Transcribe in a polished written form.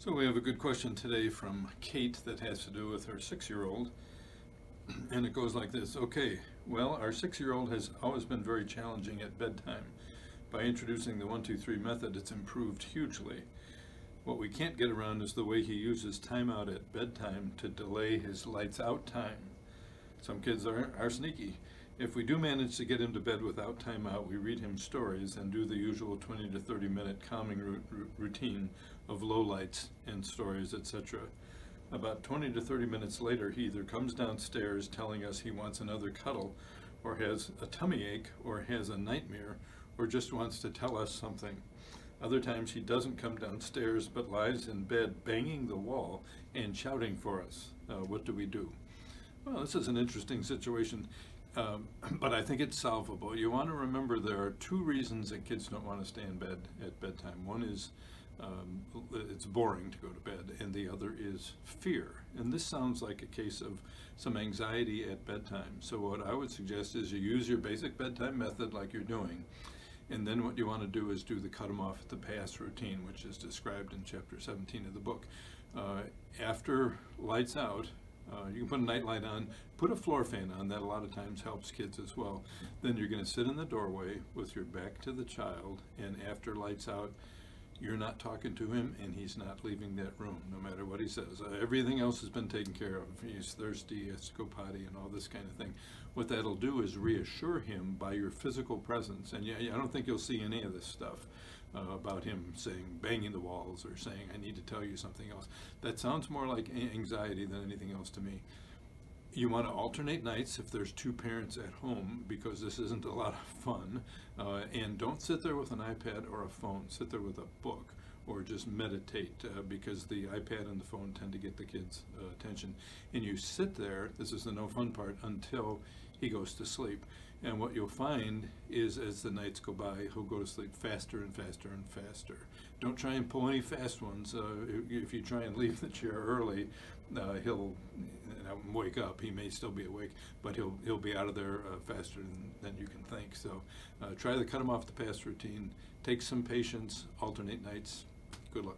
So we have a good question today from Kate that has to do with her 6-year-old, and it goes like this. Okay, well, our 6-year-old has always been very challenging at bedtime. By introducing the 1-2-3 method, it's improved hugely. What we can't get around is the way he uses timeout at bedtime to delay his lights out time. Some kids are sneaky. If we do manage to get him to bed without timeout, we read him stories and do the usual 20 to 30 minute calming routine of low lights and stories, etc. About 20 to 30 minutes later, he either comes downstairs telling us he wants another cuddle, or has a tummy ache, or has a nightmare, or just wants to tell us something. Other times he doesn't come downstairs but lies in bed banging the wall and shouting for us. What do we do? Well, this is an interesting situation. But I think it's solvable. You want to remember there are two reasons that kids don't want to stay in bed at bedtime. One is it's boring to go to bed, and the other is fear. And this sounds like a case of some anxiety at bedtime. So what I would suggest is you use your basic bedtime method like you're doing, and then what you want to do is do the cut them off at the pass routine, which is described in chapter 17 of the book. After lights out, you can put a night light on, put a floor fan on. That a lot of times helps kids as well. Then you're going to sit in the doorway with your back to the child, and after lights out, you're not talking to him and he's not leaving that room, no matter what he says. Everything else has been taken care of. He's thirsty, he has to go potty, and all this kind of thing. What that'll do is reassure him by your physical presence. And I don't think you'll see any of this stuff about him saying, banging the walls, or saying, I need to tell you something else. That sounds more like anxiety than anything else to me. You want to alternate nights if there's two parents at home, because this isn't a lot of fun. And don't sit there with an iPad or a phone. Sit there with a book, or just meditate, because the iPad and the phone tend to get the kids' attention. And you sit there, this is the no fun part, until he goes to sleep. And what you'll find is, as the nights go by, he'll go to sleep faster and faster and faster. Don't try and pull any fast ones. If you try and leave the chair early, he'll wake up. He may still be awake, but he'll be out of there faster than you can think. So try to cut him off the pass routine. Take some patience, alternate nights. Good luck.